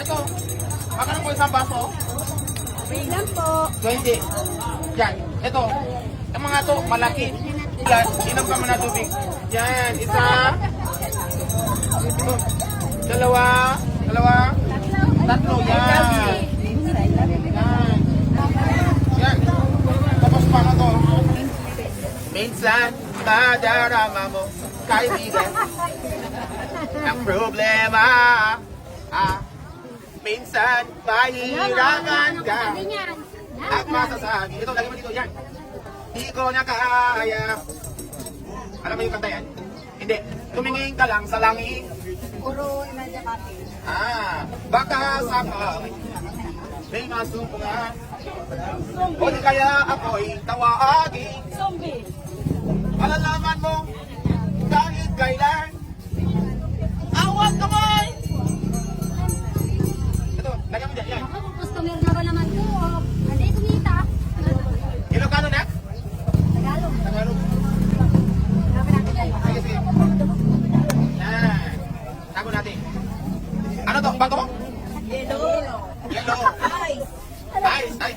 Ito. Magkano po isang baso? Free lang po. 20. Yan. Ito. Ang mga to, malaki. Yan. Inom ka muna tubig. Yan. Isa. Ito. Dalawa. Tatlo. Yan. Yan. Yan. Tapos pa na to. Minsan, madarama mo, kaibigan, ang problema. Minsan, mahirapan ka at masasabi. Ito, lagi mo dito, yan. Di ko na kaya. Alam mo yung kanta yan? Hindi. Tumingin ka lang sa langit. Puro Imedya Pati. Baka sakali may masumpungan. O di kaya ako'y tawagin. Zombie. Malalaman mo kahit kailan. Awat kamay! Ito, lagyan mo dyan, yan. Ako, customer na ba naman ko? Hindi, kumita. Ilocano na? Tagalog. Tagalog. Sige, sige. Yan. Tago natin. Ano to? Bago mo? Yellow. Yellow. Ice. Ice. Ay.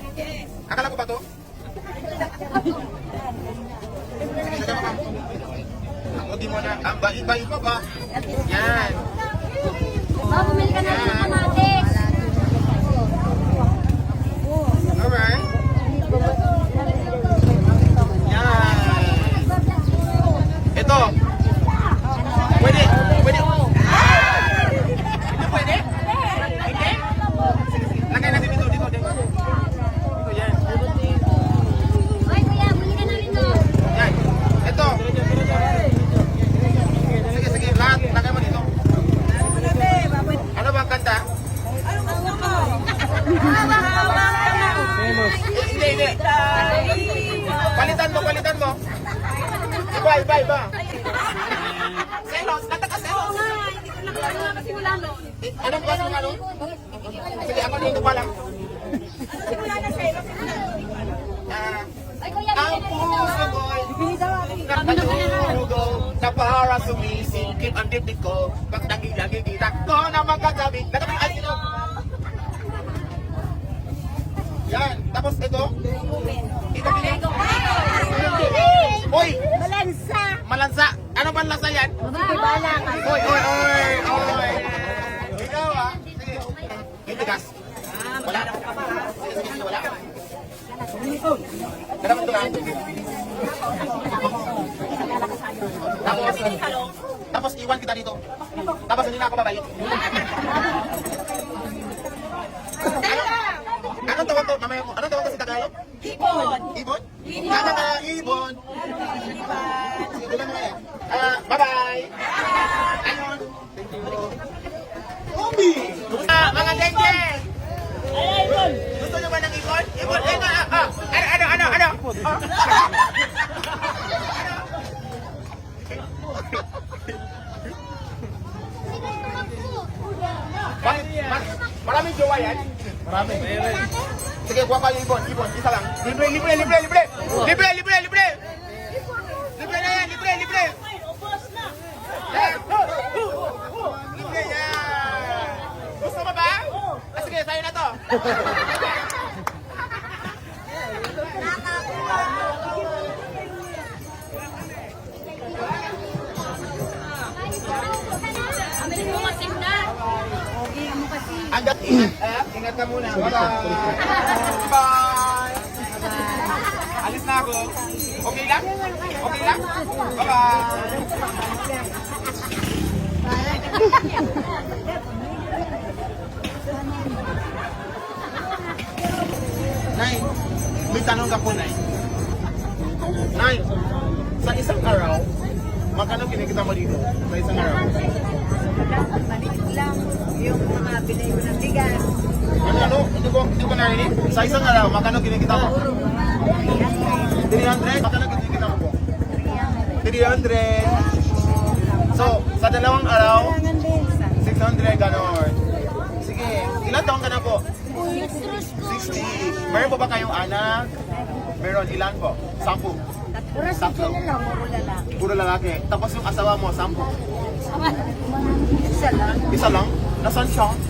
Akala ko ba to? Sige, lagyan mo ka. Ang udi mo na. Ang bayi-bayi ko ba? Yan. Ba, bumili ka na rin ng kamatis. Alright. Yan. Ito. Pwede. Pwede. Hindi pwede? Hindi? Lagay natin dito. Dito, yan. Ay, kuya, bumili ka na rin doon. Yan. Ito. Sige, sige. Lahat. Lagay mo dito. Ano ba ang kanta? Hindi. Palitan mo. Iba. Selos. Kanta ka selos. Anong klase nga nun? Sige, ako dito pa lang. Ay, kuya, Ang bumili ka na rin puso ko'y nagkatulugol na para sumisingkip ang dibdib ko pag nakikita ko na magkatabi. Nagkatabi ay sino? Yan. Tapos ito? Ito pinito. Hoy! Balansa. Malansa. Ano ba lasa yan? Bala ka. Hoy! Ikaw Sige. Yung tigas. Wala. Sige, wala. Ganun ito lang. Tapos iwan kita dito. Tapos hindi na ako babalik. Anong tawag to? Mamaya mo. Anong tawag to sa Tagalog? Ibon. Ibon? Ano ka? Ibon. Sige, dulan mo kaya. Bye-bye. Ayun. Thank you. Obi! Mga genge! Gusto nyo ba ng ibon? Ibon? Ano? Maraming jowa yan? Marami. Sige, kuha kayo ibon. Isa lang. Libre. Libre na yan. Libre. Yan. Libre yan. Gusto mo ba? Sige, sa'yo na to. Aminin mo kasi na. Okay, mo kasi. Hanggat ingat ka muna. Bye. Alis na ako. Okay lang? Bye-bye. Nay, may tanong ka po, Nay. Nay, sa isang araw, magkano kinikita mo dito? Sa isang araw? Maliit lang yung mga binay ko ng bigas. Ano? Hindi ko narinig. Sa isang araw, magkano kinikita mo? 300? Magkano kinikita mo po? 300. So, sa dalawang araw, 600 ganon. Sige, ilan taon ka na po? 60. Meron po ba kayong anak? Meron, ilan po? 10. Tatlo. Puro lalaki. Tapos yung asawa mo, 10. Isa lang. Isa lang? Nasaan siya?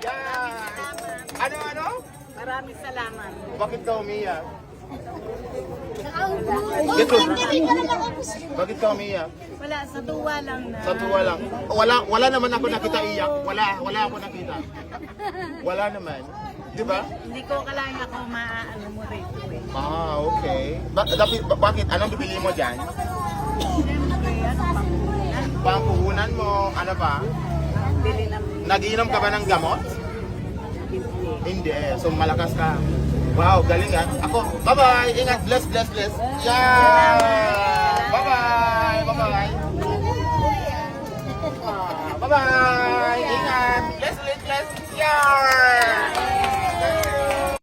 Yeah! Ano? Maraming salamat. Bakit ka umiyak? Dito. Bakit ka umiyak? Wala, sa tuwa lang na. Sa tuwa lang. Wala naman ako nakita iyak. Wala ako nakita. Wala naman. Di ba? Hindi ko kalahin ako maaano mo rito eh. Ah, okay. Bakit? Anong bibili mo dyan? Siyempre, ano pa muna? Pangpuhunan mo, ano ba? Bili ng Nagiinom ka ba ng gamot? Hindi. So malakas ka. Wow, galing ah. Ako, bye-bye. Ingat. Bless. Yeah! Bye-bye. Bye-bye. Ingat. Bless. Yeah!